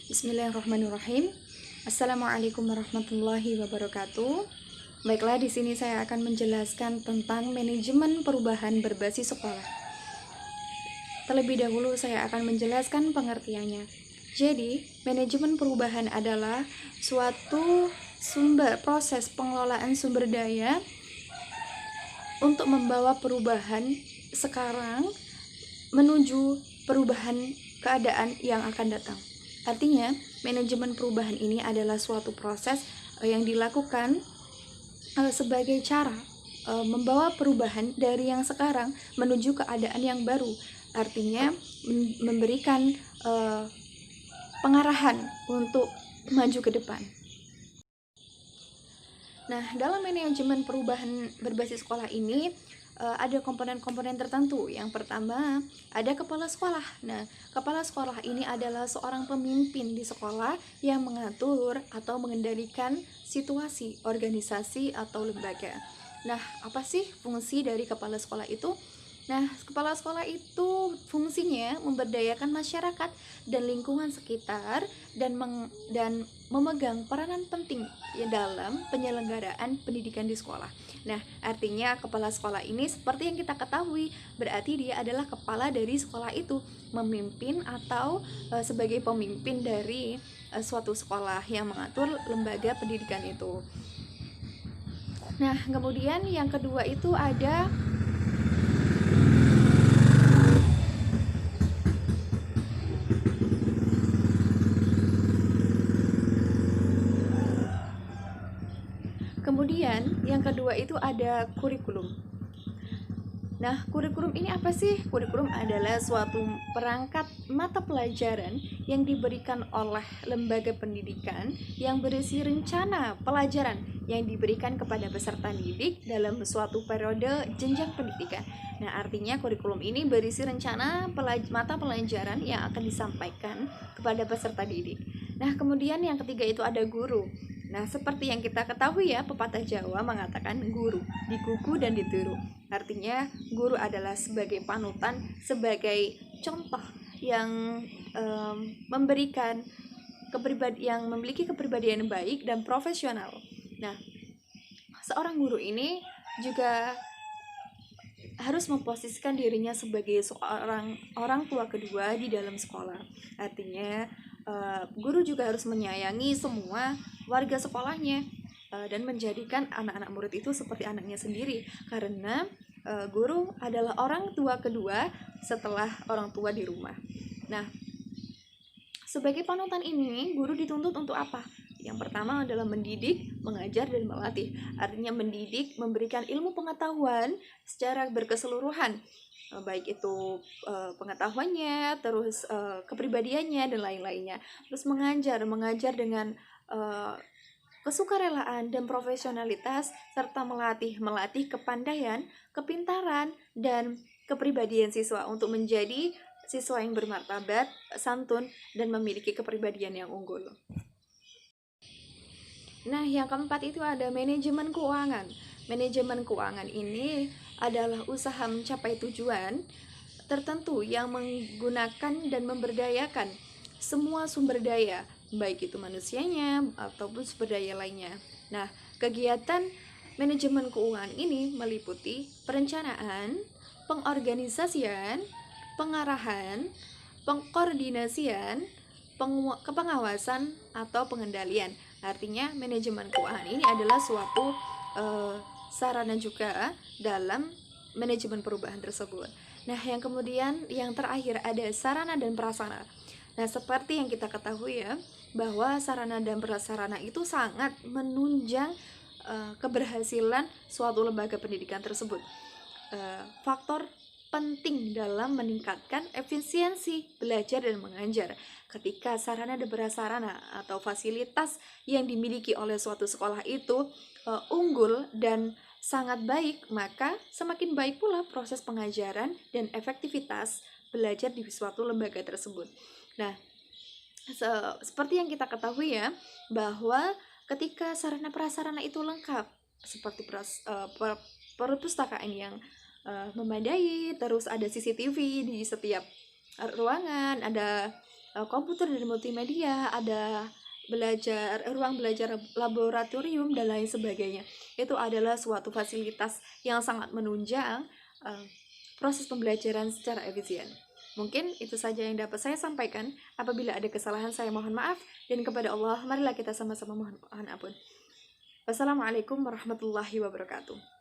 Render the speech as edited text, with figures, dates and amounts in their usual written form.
Bismillahirrahmanirrahim. Assalamualaikum warahmatullahi wabarakatuh. Baiklah, di sini saya akan menjelaskan tentang manajemen perubahan berbasis sekolah. Terlebih dahulu saya akan menjelaskan pengertiannya. Jadi, manajemen perubahan adalah suatu proses pengelolaan sumber daya untuk membawa perubahan sekarang menuju perubahan keadaan yang akan datang. Artinya, manajemen perubahan ini adalah suatu proses yang dilakukan sebagai cara membawa perubahan dari yang sekarang menuju keadaan yang baru. Artinya, memberikan pengarahan untuk maju ke depan. Nah, dalam manajemen perubahan berbasis sekolah ini ada komponen-komponen tertentu. Yang pertama, ada kepala sekolah. Nah, kepala sekolah ini adalah seorang pemimpin di sekolah yang mengatur atau mengendalikan situasi, organisasi, atau lembaga. Nah, apa sih fungsi dari kepala sekolah itu? Nah, kepala sekolah itu fungsinya memberdayakan masyarakat dan lingkungan sekitar dan memegang peranan penting dalam penyelenggaraan pendidikan di sekolah. Nah, artinya kepala sekolah ini seperti yang kita ketahui, berarti dia adalah kepala dari sekolah itu, memimpin atau sebagai pemimpin dari suatu sekolah yang mengatur lembaga pendidikan itu. Nah, kemudian yang kedua itu ada yang kedua itu ada kurikulum. Nah, kurikulum ini apa sih? Kurikulum adalah suatu perangkat mata pelajaran yang diberikan oleh lembaga pendidikan yang berisi rencana pelajaran yang diberikan kepada peserta didik dalam suatu periode jenjang pendidikan. Nah, artinya kurikulum ini berisi rencana mata pelajaran yang akan disampaikan kepada peserta didik. Nah, kemudian yang ketiga itu ada guru. Nah, seperti yang kita ketahui ya, pepatah Jawa mengatakan guru digugu dan ditiru. Artinya, guru adalah sebagai panutan, sebagai contoh yang memberikan yang memiliki kepribadian baik dan profesional. Nah, seorang guru ini juga harus memposisikan dirinya sebagai seorang orang tua kedua di dalam sekolah. Artinya, guru juga harus menyayangi semua warga sekolahnya dan menjadikan anak-anak murid itu seperti anaknya sendiri, karena guru adalah orang tua kedua setelah orang tua di rumah. Nah, sebagai panutan ini, guru dituntut untuk apa? Yang pertama adalah mendidik, mengajar, dan melatih. Artinya mendidik, memberikan ilmu pengetahuan secara berkeseluruhan, baik itu pengetahuannya, terus kepribadiannya, dan lain-lainnya. Terus mengajar dengan kesukarelaan dan profesionalitas, serta melatih kepandaian, kepintaran, dan kepribadian siswa untuk menjadi siswa yang bermartabat, santun, dan memiliki kepribadian yang unggul. Nah, yang keempat itu ada manajemen keuangan. Manajemen keuangan ini adalah usaha mencapai tujuan tertentu yang menggunakan dan memberdayakan semua sumber daya, baik itu manusianya ataupun sumber daya lainnya. Nah, kegiatan manajemen keuangan ini meliputi perencanaan, pengorganisasian, pengarahan, pengkoordinasian, pengawasan, atau pengendalian. Artinya, manajemen keuangan ini adalah suatu sarana juga dalam manajemen perubahan tersebut. Nah, yang kemudian yang terakhir ada sarana dan prasarana. Nah, seperti yang kita ketahui ya, bahwa sarana dan prasarana itu sangat menunjang keberhasilan suatu lembaga pendidikan tersebut. Faktor penting dalam meningkatkan efisiensi belajar dan mengajar. Ketika sarana dan prasarana atau fasilitas yang dimiliki oleh suatu sekolah itu unggul dan sangat baik, maka semakin baik pula proses pengajaran dan efektivitas belajar di suatu lembaga tersebut. Nah, seperti yang kita ketahui ya, bahwa ketika sarana prasarana itu lengkap, seperti perpustakaan yang memadai, terus ada CCTV di setiap ruangan, ada komputer dan multimedia, ada ruang belajar laboratorium dan lain sebagainya. Itu adalah suatu fasilitas yang sangat menunjang proses pembelajaran secara efisien. Mungkin itu saja yang dapat saya sampaikan. Apabila ada kesalahan, saya mohon maaf, dan kepada Allah marilah kita sama-sama mohon ampun. Wassalamualaikum warahmatullahi wabarakatuh.